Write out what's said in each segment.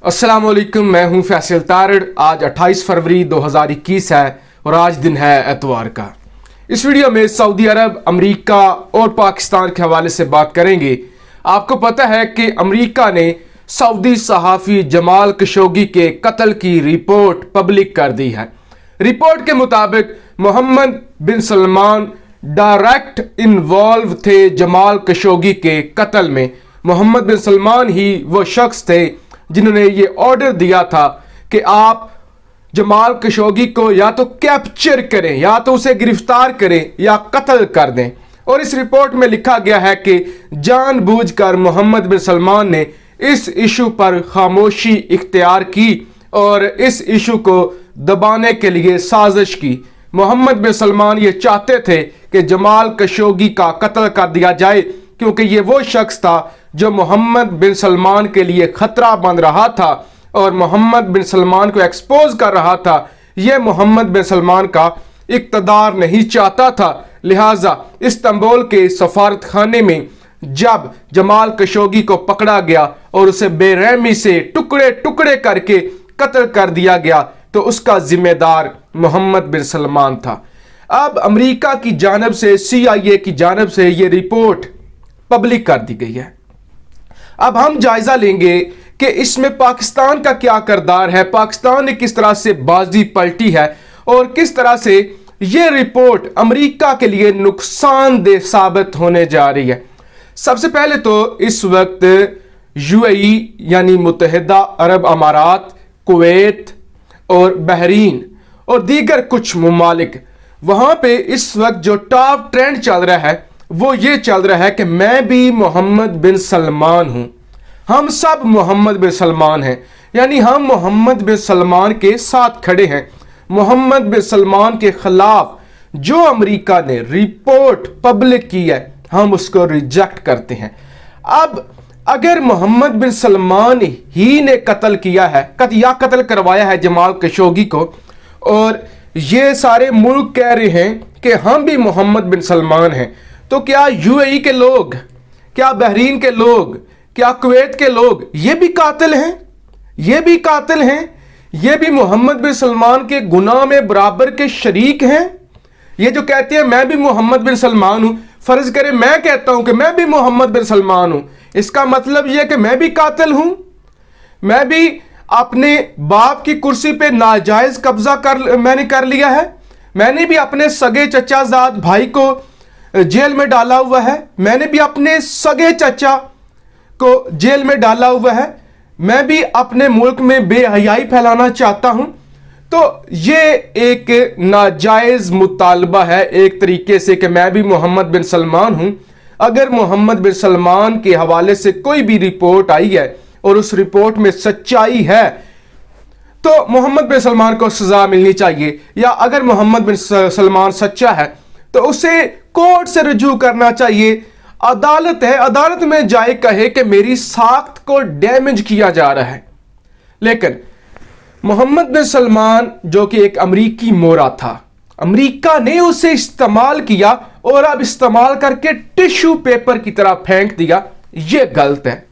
अस्सलाम वालेकुम, मैं हूं फैसल तारड़। आज 28 फरवरी 2021 है और आज दिन है एतवार का। इस वीडियो में सऊदी अरब, अमेरिका और पाकिस्तान के हवाले से बात करेंगे। आपको पता है कि अमेरिका ने सऊदी सहाफ़ी जमाल खशोगी के कत्ल की रिपोर्ट पब्लिक कर दी है। रिपोर्ट के मुताबिक मोहम्मद बिन सलमान डायरेक्ट इन्वॉल्व थे जमाल खशोगी के कत्ल में। मोहम्मद बिन सलमान ही वो शख्स थे जिन्होंने ये ऑर्डर दिया था कि आप जमाल खशोगी को या तो कैप्चर करें, या तो उसे गिरफ्तार करें या कत्ल कर दें। और इस रिपोर्ट में लिखा गया है कि जानबूझकर मोहम्मद बिन सलमान ने इस इशू पर खामोशी इख्तियार की और इस इशू को दबाने के लिए साजिश की। मोहम्मद बिन सलमान ये चाहते थे कि जमाल खशोगी का कत्ल कर दिया जाए, क्योंकि ये वो शख्स था जो मोहम्मद बिन सलमान के लिए खतरा बन रहा था और मोहम्मद बिन सलमान को एक्सपोज कर रहा था। ये मोहम्मद बिन सलमान का इक़्तिदार नहीं चाहता था। लिहाजा इस्तांबुल के सफारत खाने में जब जमाल खशोगी को पकड़ा गया और उसे बेरहमी से टुकड़े टुकड़े करके कत्ल कर दिया गया, तो उसका जिम्मेदार मोहम्मद बिन सलमान था। अब अमेरिका की जानब से, CIA की जानब से ये रिपोर्ट पब्लिक कर दी गई है। अब हम जायजा लेंगे कि इसमें पाकिस्तान का क्या किरदार है, पाकिस्तान ने किस तरह से बाजी पलटी है और किस तरह से ये रिपोर्ट अमेरिका के लिए नुकसानदेह साबित होने जा रही है। सबसे पहले तो इस वक्त UAE यानी मुत्तहिदा अरब अमारात, कुवैत और बहरीन और दीगर कुछ ममालिक, वहां पे इस वक्त जो टॉप ट्रेंड चल रहा है वो ये चल रहा है कि मैं भी मोहम्मद बिन सलमान हूं, हम सब मोहम्मद बिन सलमान हैं, यानी हम मोहम्मद बिन सलमान के साथ खड़े हैं। मोहम्मद बिन सलमान के खिलाफ जो अमेरिका ने रिपोर्ट पब्लिक की है, हम उसको रिजेक्ट करते हैं। अब अगर मोहम्मद बिन सलमान ही ने कत्ल किया है या कत्ल करवाया है जमाल खशोगी को, और ये सारे मुल्क कह रहे हैं कि हम भी मोहम्मद बिन सलमान हैं, तो क्या UAE के लोग, क्या बहरीन के लोग, क्या कुवैत के लोग ये भी कातिल हैं? ये भी कातिल हैं? ये भी मोहम्मद बिन सलमान के गुनाह में बराबर के शरीक हैं? ये जो कहते हैं मैं भी मोहम्मद बिन सलमान हूं, फर्ज करें मैं कहता हूं कि मैं भी मोहम्मद बिन सलमान हूं, इसका मतलब यह कि मैं भी कातिल हूं? मैं भी अपने बाप की कुर्सी पे नाजायज कब्जा मैंने कर लिया है? मैंने भी अपने सगे चचाजाद भाई को जेल में डाला हुआ है? मैंने भी अपने सगे चचा को जेल में डाला हुआ है? मैं भी अपने मुल्क में बेहयाई फैलाना चाहता हूं? तो ये एक नाजायज मुतालबा है एक तरीके से कि मैं भी मोहम्मद बिन सलमान हूं। अगर मोहम्मद बिन सलमान के हवाले से कोई भी रिपोर्ट आई है और उस रिपोर्ट में सच्चाई है, तो मोहम्मद बिन सलमान को सजा मिलनी चाहिए। या अगर मोहम्मद बिन सलमान सच्चा है तो उसे कोर्ट से रुजू करना चाहिए। अदालत है, अदालत में जाए कहे कि मेरी साख्त को डैमेज किया जा रहा है। लेकिन मोहम्मद बिन सलमान जो कि एक अमरीकी मोरा था, अमेरिका ने उसे इस्तेमाल किया और अब इस्तेमाल करके टिश्यू पेपर की तरह फेंक दिया। यह गलत है,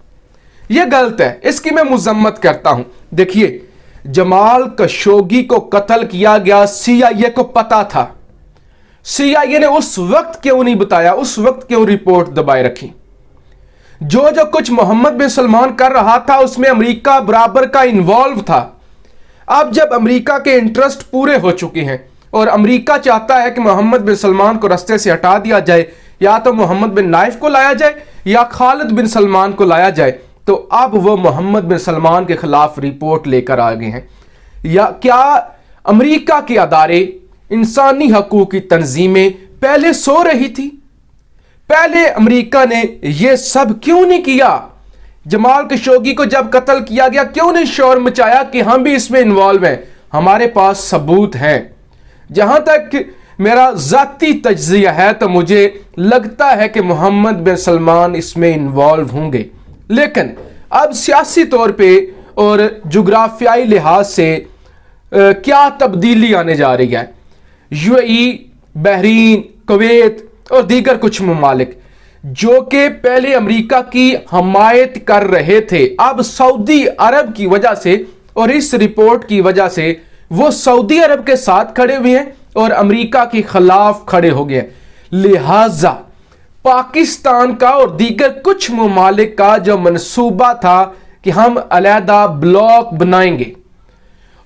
यह गलत है, इसकी मैं मुजम्मत करता हूं। देखिए, जमाल खशोगी को कत्ल किया गया, CIA को पता था। CIA ने उस वक्त क्यों नहीं बताया, उस वक्त क्यों रिपोर्ट दबाए रखी? जो कुछ मोहम्मद बिन सलमान कर रहा था उसमें अमेरिका बराबर का इन्वॉल्व था। अब जब अमेरिका के इंटरेस्ट पूरे हो चुके हैं और अमेरिका चाहता है कि मोहम्मद बिन सलमान को रास्ते से हटा दिया जाए, या तो मोहम्मद बिन नाइफ को लाया जाए या खालिद बिन सलमान को लाया जाए, तो अब वो मोहम्मद बिन सलमान के खिलाफ रिपोर्ट लेकर आ गए हैं। या क्या अमेरिका के अदारे, इंसानी हकूक की तंजीमें पहले सो रही थी? पहले अमेरिका ने यह सब क्यों नहीं किया? जमाल खशोगी को जब कत्ल किया गया क्यों नहीं शोर मचाया कि हम भी इसमें इन्वॉल्व हैं? हमारे पास सबूत हैं। जहां तक मेरा जाती तज्जिया है तो मुझे लगता है कि मोहम्मद बिन सलमान इसमें इन्वॉल्व होंगे। लेकिन अब सियासी तौर पे और जुग्राफियाई लिहाज से क्या तब्दीली आने जा रही है? UAE, बहरीन, कुवैत और दीगर कुछ ममालिक जो कि पहले अमेरिका की हमायत कर रहे थे, अब सऊदी अरब की वजह से और इस रिपोर्ट की वजह से वो सऊदी अरब के साथ खड़े हुए हैं और अमेरिका के खिलाफ खड़े हो गए। लिहाजा पाकिस्तान का और दीगर कुछ ममालिक का जो मंसूबा था कि हम अलहदा ब्लॉक बनाएंगे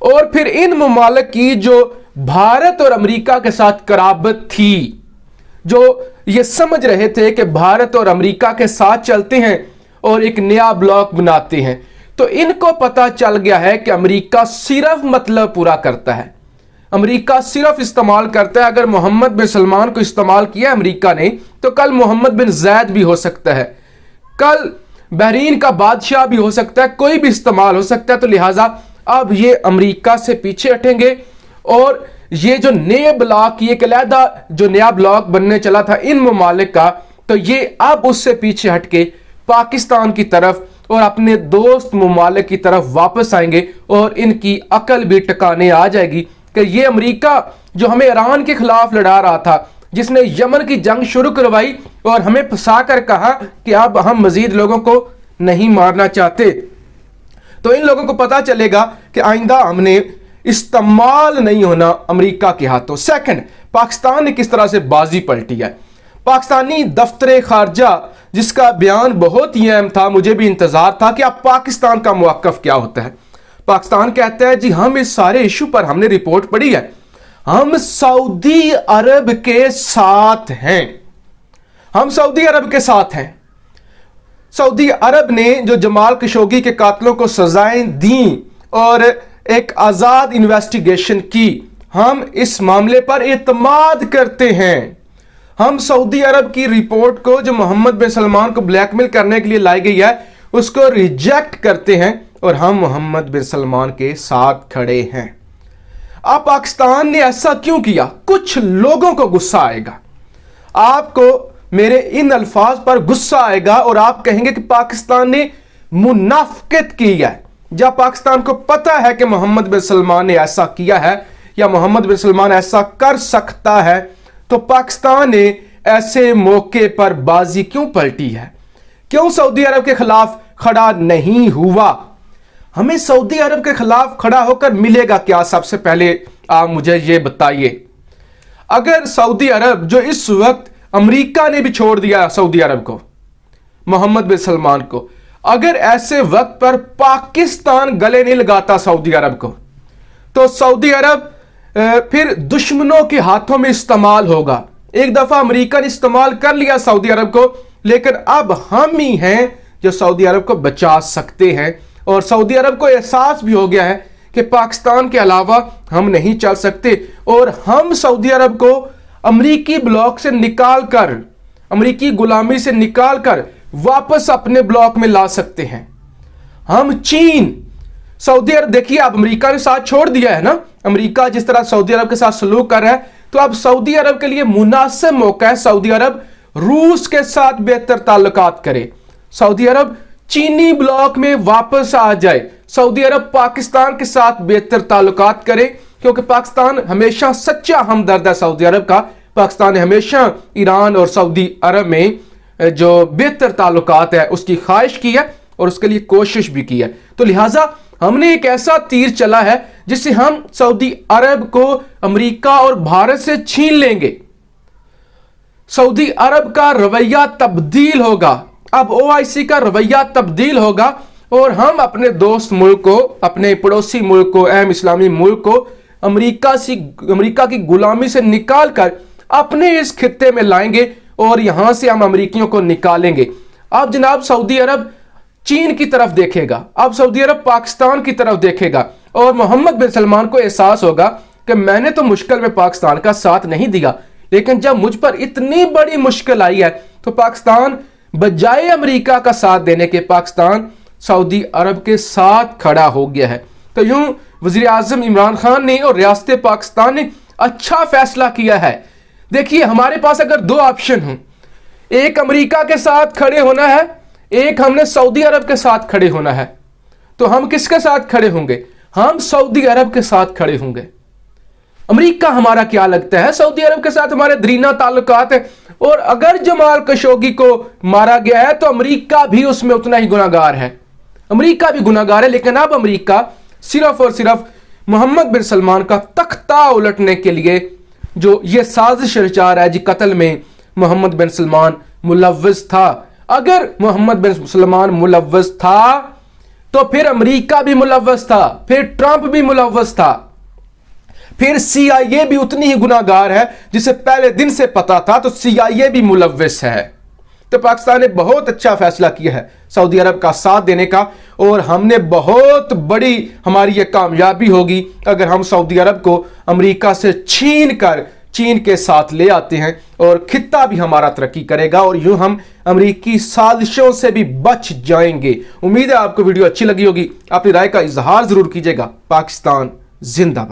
और फिर इन ममालिक की जो भारत और अमेरिका के साथ कराबत थी, जो ये समझ रहे थे कि भारत और अमेरिका के साथ चलते हैं और एक नया ब्लॉक बनाते हैं, तो इनको पता चल गया है कि अमेरिका सिर्फ मतलब पूरा करता है, अमेरिका सिर्फ इस्तेमाल करता है। अगर मोहम्मद बिन सलमान को इस्तेमाल किया अमेरिका ने, तो कल मोहम्मद बिन जैद भी हो सकता है, कल बहरीन का बादशाह भी हो सकता है, कोई भी इस्तेमाल हो सकता है। तो लिहाजा अब ये अमेरिका से पीछे हटेंगे और ये जो नए ब्लॉक, ये अलहदा जो नया ब्लॉक बनने चला था इन ममालिक का, तो ये अब उससे पीछे हटके पाकिस्तान की तरफ और अपने दोस्त ममालिक की तरफ वापस आएंगे और इनकी अकल भी टकाने आ जाएगी कि ये अमेरिका जो हमें ईरान के खिलाफ लड़ा रहा था, जिसने यमन की जंग शुरू करवाई और हमें फंसा कर कहा कि अब हम मजीद लोगों को नहीं मारना चाहते, तो इन लोगों को पता चलेगा कि आइंदा हमने इस्तेमाल नहीं होना अमेरिका के हाथों। सेकंड, पाकिस्तान ने किस तरह से बाजी पलटी है। पाकिस्तानी दफ्तर खारजा जिसका बयान बहुत ही अहम था, मुझे भी इंतजार था कि अब पाकिस्तान का मौक़िफ़ क्या होता है। पाकिस्तान कहता है जी हम इस सारे इशू पर हमने रिपोर्ट पढ़ी है, हम सऊदी अरब के साथ हैं, हम सऊदी अरब के साथ हैं। सऊदी अरब ने जो जमाल खशोगी के कातलों को सजाएं दी और एक आजाद इन्वेस्टिगेशन की, हम इस मामले पर एतमाद करते हैं। हम सऊदी अरब की रिपोर्ट को जो मोहम्मद बिन सलमान को ब्लैकमेल करने के लिए लाई गई है उसको रिजेक्ट करते हैं और हम मोहम्मद बिन सलमान के साथ खड़े हैं। अब पाकिस्तान ने ऐसा क्यों किया? कुछ लोगों को गुस्सा आएगा, आपको मेरे इन अल्फाज पर गुस्सा आएगा और आप कहेंगे कि पाकिस्तान ने मुनाफिकत की है। जब पाकिस्तान को पता है कि मोहम्मद बिन सलमान ने ऐसा किया है या मोहम्मद बिन सलमान ऐसा कर सकता है, तो पाकिस्तान ने ऐसे मौके पर बाजी क्यों पलटी है? क्यों सऊदी अरब के खिलाफ खड़ा नहीं हुआ? हमें सऊदी अरब के खिलाफ खड़ा होकर मिलेगा क्या? सबसे पहले आप मुझे ये बताइए। अगर सऊदी अरब, जो इस वक्त अमेरिका ने भी छोड़ दिया सऊदी अरब को, मोहम्मद बिन सलमान को, अगर ऐसे वक्त पर पाकिस्तान गले नहीं लगाता सऊदी अरब को, तो सऊदी अरब फिर दुश्मनों के हाथों में इस्तेमाल होगा। एक दफा अमेरिका ने इस्तेमाल कर लिया सऊदी अरब को, लेकिन अब हम ही हैं जो सऊदी अरब को बचा सकते हैं और सऊदी अरब को एहसास भी हो गया है कि पाकिस्तान के अलावा हम नहीं चल सकते और हम सऊदी अरब को अमेरिकी ब्लॉक से निकाल कर, अमेरिकी गुलामी से निकाल कर वापस अपने ब्लॉक में ला सकते हैं। हम चीन, सऊदी अरब, देखिए अब अमेरिका ने साथ छोड़ दिया है ना, अमेरिका जिस तरह सऊदी अरब के साथ सलूक कर रहा है, तो अब सऊदी अरब के लिए मुनासिब मौका है सऊदी अरब रूस के साथ बेहतर ताल्लुकात करे, सऊदी अरब चीनी ब्लॉक में वापस आ जाए, सऊदी अरब पाकिस्तान के साथ बेहतर ताल्लुकात करे, क्योंकि पाकिस्तान हमेशा सच्चा हमदर्द है सऊदी अरब का। पाकिस्तान ने हमेशा ईरान और सऊदी अरब में जो बेहतर ताल्लुकात है उसकी ख्वाहिश की है और उसके लिए कोशिश भी की है। तो लिहाजा हमने एक ऐसा तीर चला है जिससे हम सऊदी अरब को अमेरिका और भारत से छीन लेंगे। सऊदी अरब का रवैया तब्दील होगा, अब ओआईसी का रवैया तब्दील होगा और हम अपने दोस्त मुल्क को, अपने पड़ोसी मुल्क को, अहम इस्लामी मुल्क को अमेरिका की गुलामी से निकाल कर अपने इस खित्ते में लाएंगे और यहां से हम अमेरिकियों को निकालेंगे। अब जनाब सऊदी अरब चीन की तरफ देखेगा, अब सऊदी अरब पाकिस्तान की तरफ देखेगा और मोहम्मद बिन सलमान को एहसास होगा कि मैंने तो मुश्किल में पाकिस्तान का साथ नहीं दिया, लेकिन जब मुझ पर इतनी बड़ी मुश्किल आई है तो पाकिस्तान बजाय अमेरिका का साथ देने के पाकिस्तान सऊदी अरब के साथ खड़ा हो गया है। तो यूं वजीर आजम इमरान खान ने और रियासत पाकिस्तान ने अच्छा फैसला किया है। देखिए हमारे पास अगर दो ऑप्शन हों, एक अमेरिका के साथ खड़े होना है, एक हमने सऊदी अरब के साथ खड़े होना है, तो हम किसके साथ खड़े होंगे? हम सऊदी अरब के साथ खड़े होंगे। अमेरिका हमारा क्या लगता है? सऊदी अरब के साथ हमारे दरीना ताल्लुकात है, और अगर जमाल खशोगी को मारा गया है तो अमेरिका भी उसमें उतना ही गुनाहगार है, अमेरिका भी गुनाहगार है। लेकिन अब अमेरिका सिर्फ और सिर्फ मोहम्मद बिन सलमान का तख्ता उलटने के लिए जो ये साजिश रचा रहा है जी, कत्ल में मोहम्मद बिन सलमान मुलव्वस था। अगर मोहम्मद बिन सलमान मुलव्वस था तो फिर अमेरिका भी मुलव्वस था, फिर ट्रंप भी मुलव्वस था, फिर CIA भी उतनी ही गुनाहगार है, जिसे पहले दिन से पता था, तो CIA भी मुलव्वस है। तो पाकिस्तान ने बहुत अच्छा फैसला किया है सऊदी अरब का साथ देने का, और हमने बहुत बड़ी हमारी ये कामयाबी होगी अगर हम सऊदी अरब को अमेरिका से छीन कर चीन के साथ ले आते हैं, और खित्ता भी हमारा तरक्की करेगा, और यूं हम अमेरिकी साजिशों से भी बच जाएंगे। उम्मीद है आपको वीडियो अच्छी लगी होगी। अपनी राय का इजहार जरूर कीजिएगा। पाकिस्तान जिंदाबाद।